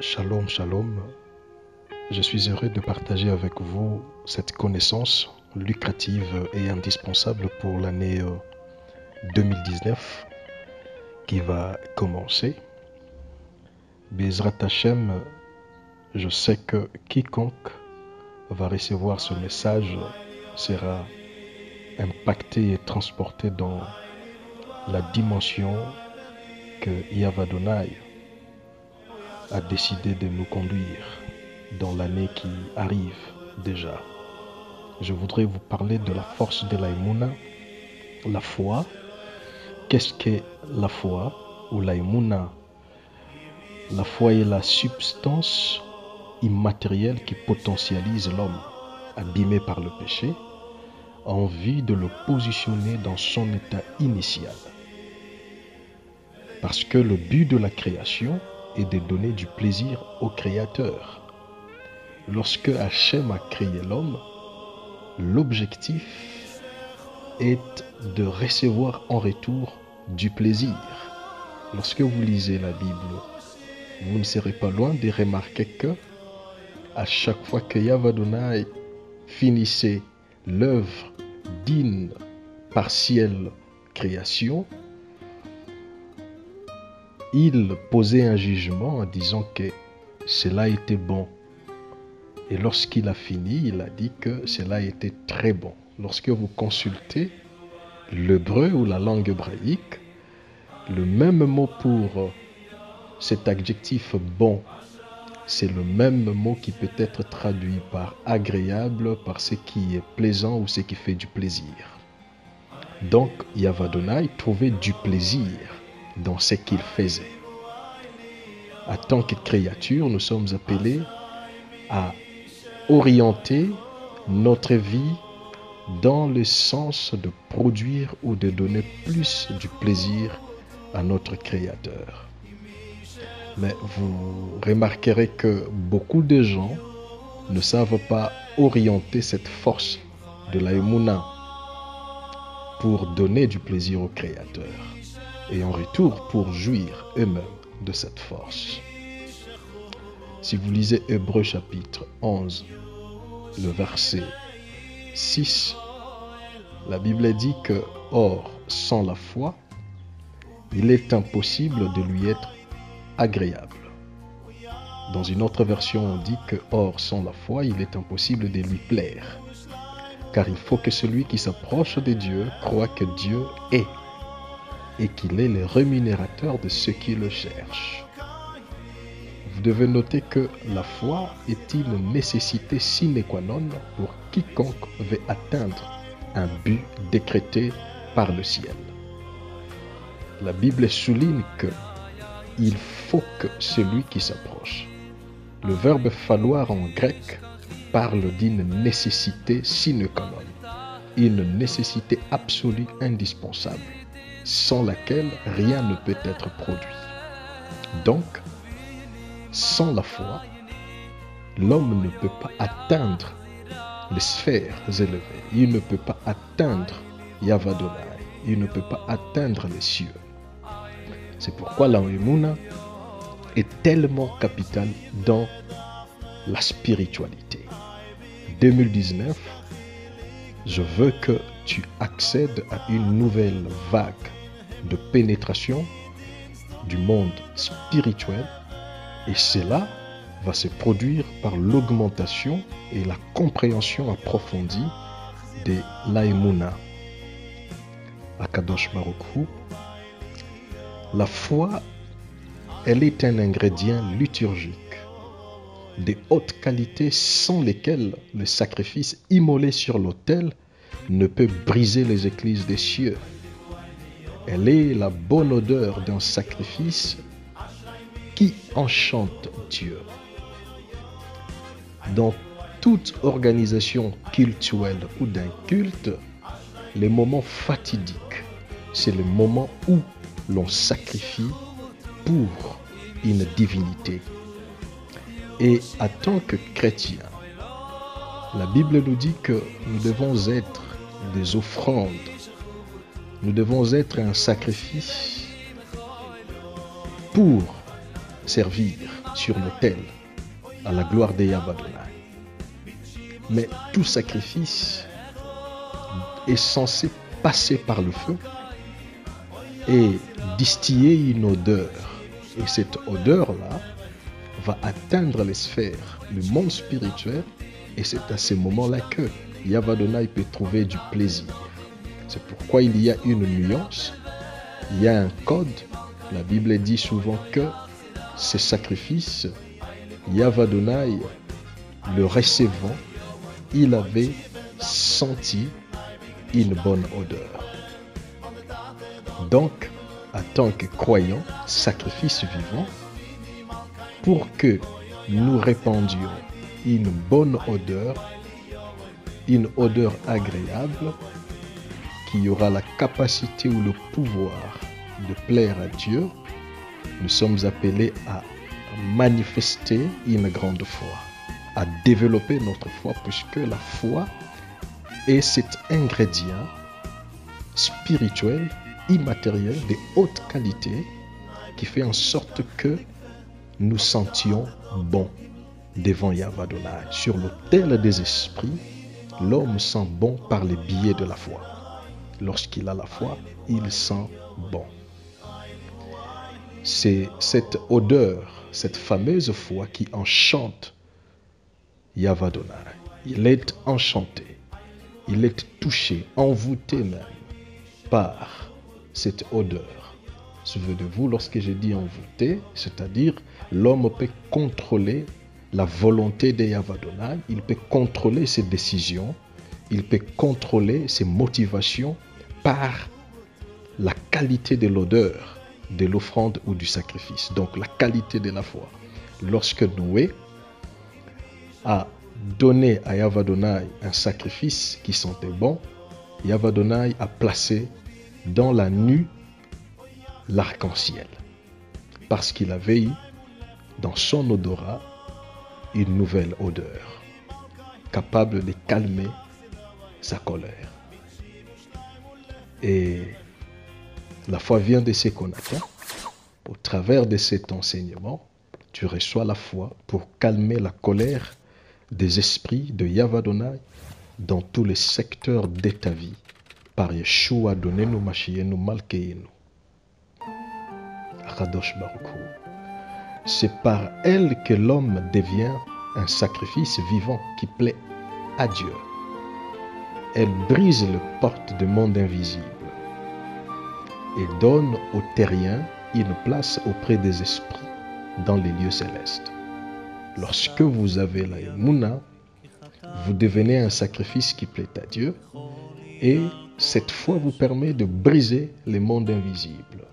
Shalom, shalom. Je suis heureux de partager avec vous cette connaissance lucrative et indispensable pour l'année 2019 qui va commencer. Bezrat Hashem, je sais que quiconque va recevoir ce message sera impacté et transporté dans la dimension que Yahweh Adonai a décidé de nous conduire dans l'année qui arrive déjà. Je voudrais vous parler de la force de l'Aïmouna, la foi. Qu'est-ce qu'est la foi ou l'Aïmouna? La foi est la substance immatérielle qui potentialise l'homme abîmé par le péché en vue de le positionner dans son état initial. Parce que le but de la création est de donner du plaisir au Créateur. Lorsque Hachem a créé l'homme, l'objectif est de recevoir en retour du plaisir. Lorsque vous lisez la Bible, vous ne serez pas loin de remarquer que à chaque fois que Yahweh Adonai finissait l'œuvre d'une partielle création, il posait un jugement en disant que cela était bon. Et lorsqu'il a fini, il a dit que cela était très bon. Lorsque vous consultez l'hébreu ou la langue hébraïque, le même mot pour cet adjectif bon, c'est le même mot qui peut être traduit par agréable, par ce qui est plaisant ou ce qui fait du plaisir. Donc, Yahweh Adonai trouvait du plaisir dans ce qu'il faisait. En tant que créature, nous sommes appelés à orienter notre vie dans le sens de produire ou de donner plus du plaisir à notre Créateur. Mais vous remarquerez que beaucoup de gens ne savent pas orienter cette force de l'Aïmouna pour donner du plaisir au Créateur et en retour pour jouir eux-mêmes de cette force. Si vous lisez Hébreux chapitre 11, le verset 6, la Bible dit que « Or, sans la foi, il est impossible de lui être agréable. » Dans une autre version, on dit que « Or, sans la foi, il est impossible de lui plaire. » Car il faut que celui qui s'approche de Dieu croit que Dieu est et qu'il est le rémunérateur de ceux qui le cherchent. Vous devez noter que la foi est une nécessité sine qua non pour quiconque veut atteindre un but décrété par le ciel. La Bible souligne que il faut que celui qui s'approche. Le verbe falloir en grec parle d'une nécessité sine qua non, une nécessité absolue indispensable, sans laquelle rien ne peut être produit. Donc, sans la foi, l'homme ne peut pas atteindre les sphères élevées. Il ne peut pas atteindre Yahweh Adonai. Il ne peut pas atteindre les cieux. C'est pourquoi l'Aïmouna est tellement capitale dans la spiritualité. 2019, je veux que tu accèdes à une nouvelle vague de pénétration du monde spirituel et cela va se produire par l'augmentation et la compréhension approfondie de l'Aïmouna. Akadosh Baruch Hu. La foi, elle est un ingrédient liturgique de haute qualité sans lesquels le sacrifice immolé sur l'autel ne peut briser les écluses des cieux. Elle est la bonne odeur d'un sacrifice qui enchante Dieu. Dans toute organisation cultuelle ou d'un culte, les moments fatidiques, c'est le moment où l'on sacrifie pour une divinité. Et en tant que chrétien, la Bible nous dit que nous devons être des offrandes, nous devons être un sacrifice pour servir sur l'autel à la gloire de Yahweh Adonai. Mais tout sacrifice est censé passer par le feu et distiller une odeur. Et cette odeur-là va atteindre les sphères, le monde spirituel, et c'est à ce moment-là que Yahweh Adonai peut trouver du plaisir. C'est pourquoi il y a une nuance, il y a un code. La Bible dit souvent que ces sacrifices, Yahweh Adonai, le recevant, il avait senti une bonne odeur. Donc, en tant que croyants, sacrifice vivant, pour que nous répandions une bonne odeur, une odeur agréable, qui aura la capacité ou le pouvoir de plaire à Dieu, nous sommes appelés à manifester une grande foi, à développer notre foi, puisque la foi est cet ingrédient spirituel, immatériel, de haute qualité, qui fait en sorte que nous sentions bons devant Yahweh Adonai. Sur l'autel des esprits, l'homme sent bon par les biais de la foi. Lorsqu'il a la foi, il sent bon. C'est cette odeur, cette fameuse foi qui enchante Yahweh Adonai. Il est enchanté, il est touché, envoûté même par cette odeur. Souvenez-vous, lorsque je dis envoûté, c'est-à-dire l'homme peut contrôler la volonté de Yahweh Adonai, il peut contrôler ses décisions, il peut contrôler ses motivations par la qualité de l'odeur de l'offrande ou du sacrifice. Donc la qualité de la foi. Lorsque Noé a donné à Yahweh Adonai un sacrifice qui sentait bon, Yahweh Adonai a placé dans la nue l'arc-en-ciel, parce qu'il avait eu dans son odorat une nouvelle odeur, capable de calmer sa colère. Et la foi vient de ce qu'on attend. Au travers de cet enseignement, tu reçois la foi pour calmer la colère des esprits de Yahweh Adonai dans tous les secteurs de ta vie. Par Yeshua, donnez-nous, Mashiach-nous, Malkeinu. Akadosh Baruch Hu. C'est par elle que l'homme devient un sacrifice vivant qui plaît à Dieu. Elle brise les portes du monde invisible et donne aux terriens une place auprès des esprits dans les lieux célestes. Lorsque vous avez la Emouna, vous devenez un sacrifice qui plaît à Dieu et cette foi vous permet de briser les mondes invisibles.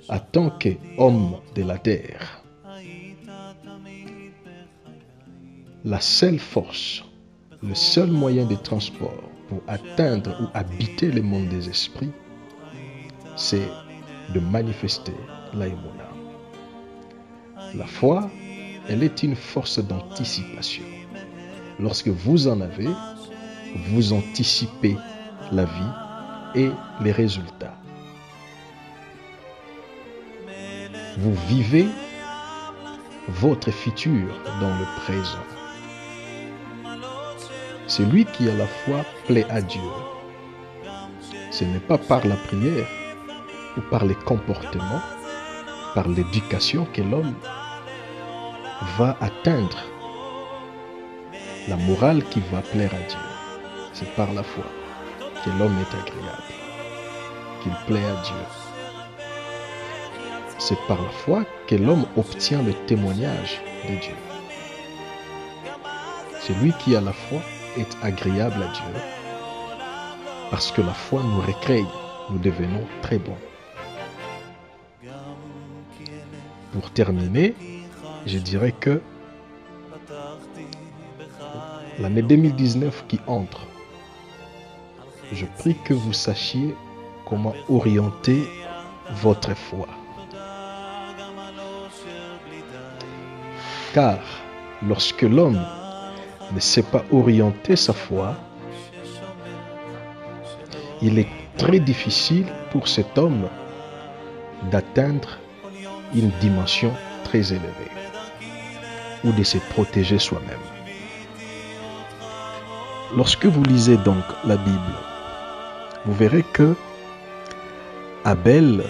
En tant qu'homme de la terre, la seule force, le seul moyen de transport pour atteindre ou habiter le monde des esprits, c'est de manifester la Emouna. La foi, elle est une force d'anticipation. Lorsque vous en avez, vous anticipez la vie et les résultats. Vous vivez votre futur dans le présent. Celui qui a la foi plaît à Dieu. Ce n'est pas par la prière ou par les comportements, par l'éducation que l'homme va atteindre la morale qui va plaire à Dieu. C'est par la foi que l'homme est agréable, qu'il plaît à Dieu. C'est par la foi que l'homme obtient le témoignage de Dieu. Celui qui a la foi est agréable à Dieu parce que la foi nous recrée, nous devenons très bons. Pour terminer, je dirais que l'année 2019 qui entre, je prie que vous sachiez comment orienter votre foi. Car lorsque l'homme ne sait pas orienter sa foi, il est très difficile pour cet homme d'atteindre une dimension très élevée, ou de se protéger soi-même. Lorsque vous lisez donc la Bible, vous verrez que Abel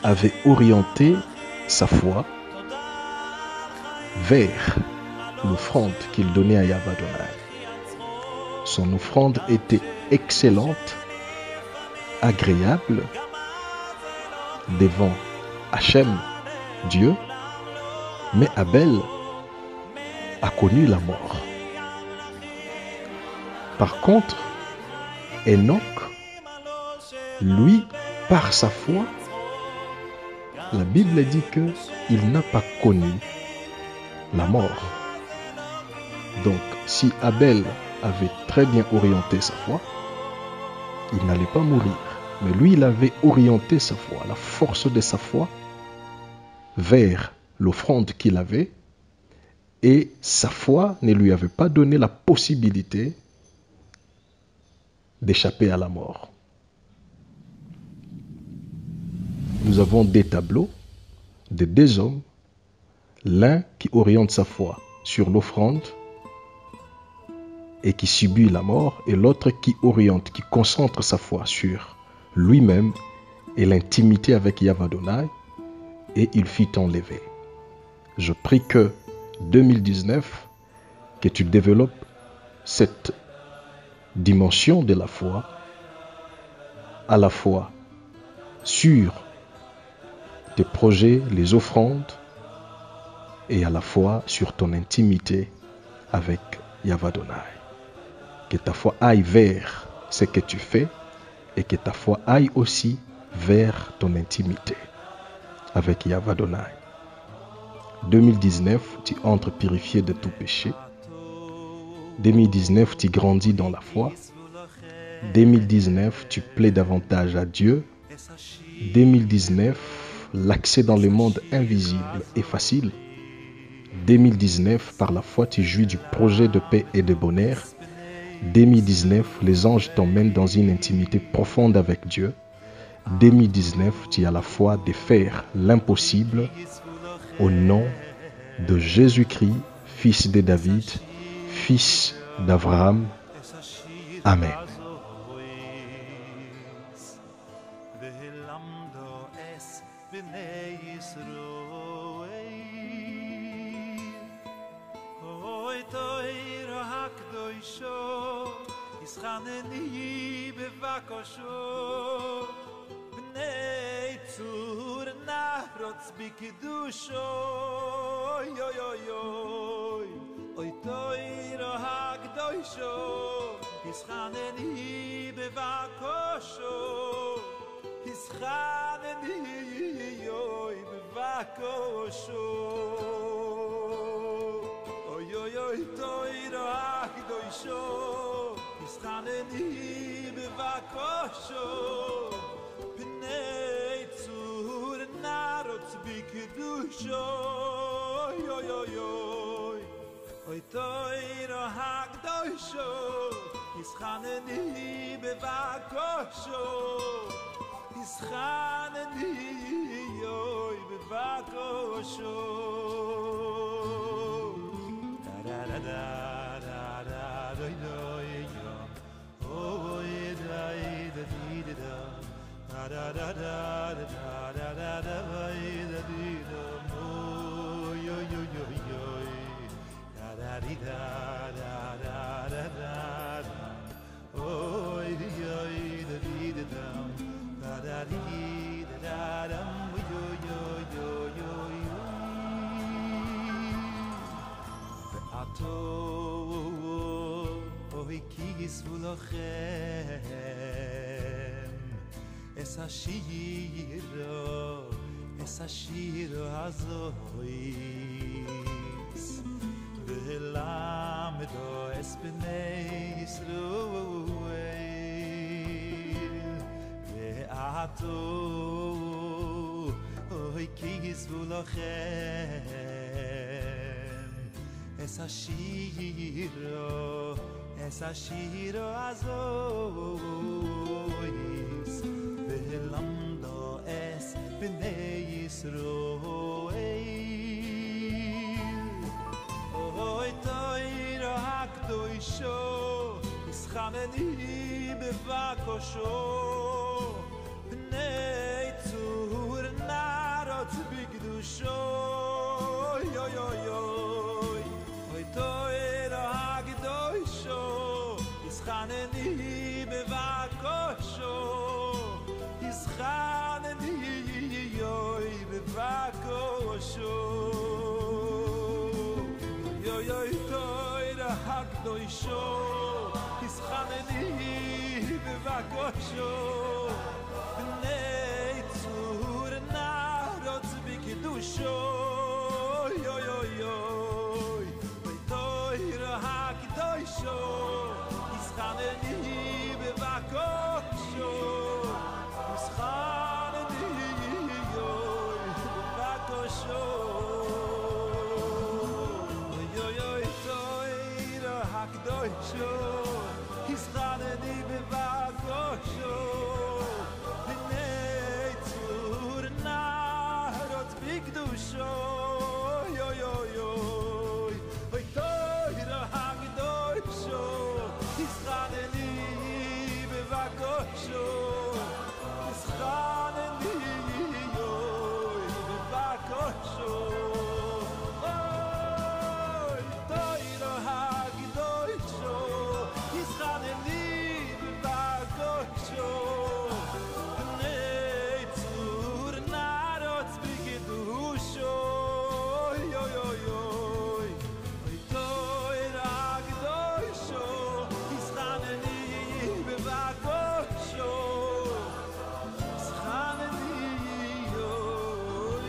avait orienté sa foi vers l'offrande qu'il donnait à Yahvé Adonai. Son offrande était excellente, agréable devant Hachem, Dieu, mais Abel a connu la mort. Par contre, Enoch, lui, par sa foi, la Bible dit qu'il n'a pas connu la mort. Donc, si Abel avait très bien orienté sa foi, il n'allait pas mourir. Mais lui, il avait orienté sa foi, la force de sa foi, vers l'offrande qu'il avait, et sa foi ne lui avait pas donné la possibilité d'échapper à la mort. Nous avons des tableaux de deux hommes, l'un qui oriente sa foi sur l'offrande et qui subit la mort, et l'autre qui oriente, qui concentre sa foi sur lui-même et l'intimité avec Yahvé Adonai, et il fut enlevé. Je prie que 2019, que tu développes cette dimension de la foi, à la fois sur tes projets, les offrandes, et à la fois sur ton intimité avec Yahvé Adonai. Que ta foi aille vers ce que tu fais et que ta foi aille aussi vers ton intimité avec Yahvé Adonai. 2019, tu entres purifié de tout péché. 2019, tu grandis dans la foi. 2019, tu plais davantage à Dieu. 2019, l'accès dans le monde invisible est facile. 2019, par la foi, tu jouis du projet de paix et de bonheur. 2019, les anges t'emmènent dans une intimité profonde avec Dieu. 2019, tu as la foi de faire l'impossible au nom de Jésus-Christ, fils de David, fils d'Abraham. Amen. Ishaneni bevakosho bnei tzur nahrotz bikidusho yo yo yo oy toiro hagdoisho Ishaneni bevakosho Ishaneni yo bevakosho oy yo yo toiro hagdoisho Ishaneni bevakosho Pnei tzur narotz bikidusho Yo yo yo Oy toiro hagdoisho Ishaneni bevakosho Ishaneni yo bevakosho Da da da da da da da da da da da da da da da yo yo yo yo da da da da da da da oh yo da da da da da da yo yo yo yo ato oi kigis vulochem essa shiro azois velamdo es bnei Yisroel ve'ato oi kigis vulochem essa shiro azois Velamdo es bnei Yisroel. Oy toira hakdoisho, ischaneni bevakosho, bnei tzur narot bigdusho. Yo yo yo, oy toira hakdoisho, ischaneni bevakosho, ischaneni yoy bevakosho. Yo yo toira hakdoisho, ischaneni bevakosho, bnei tzur narot bigdusho. Yo yo yo, toira hakdoisho, ischaneni bevakosho, ischaneni yoy bevakosho. Yo yo toira hakdoisho, ischaneni bevakosho, bnei tzur narot bigdusho. Yo yo yo, oy toira hakdoisho, ischaneni bevakosho, ischaneni yoy bevakosho. Oy toira hakdoisho, ischaneni bevakosho, bnei tzur narot bigdusho. Yo yo yo, oy toira hakdoisho, ischaneni bevakosho, ischaneni yoy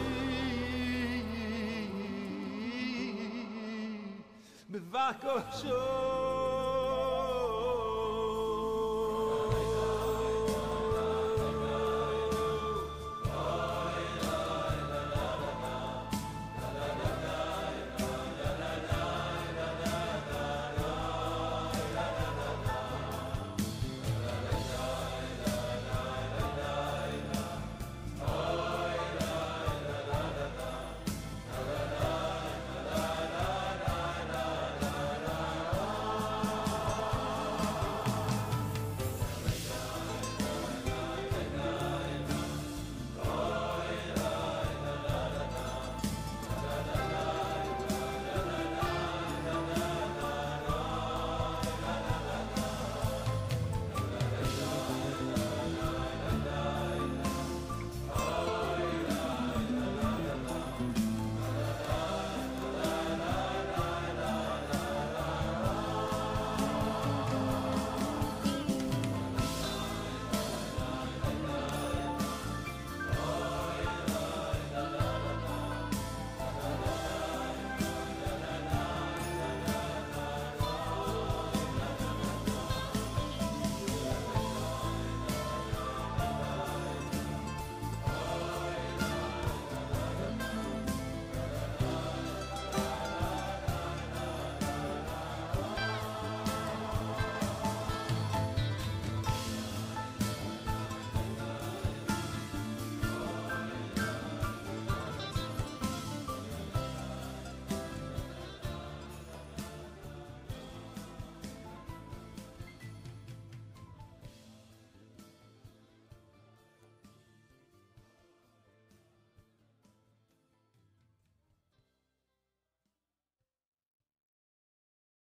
bevakosho.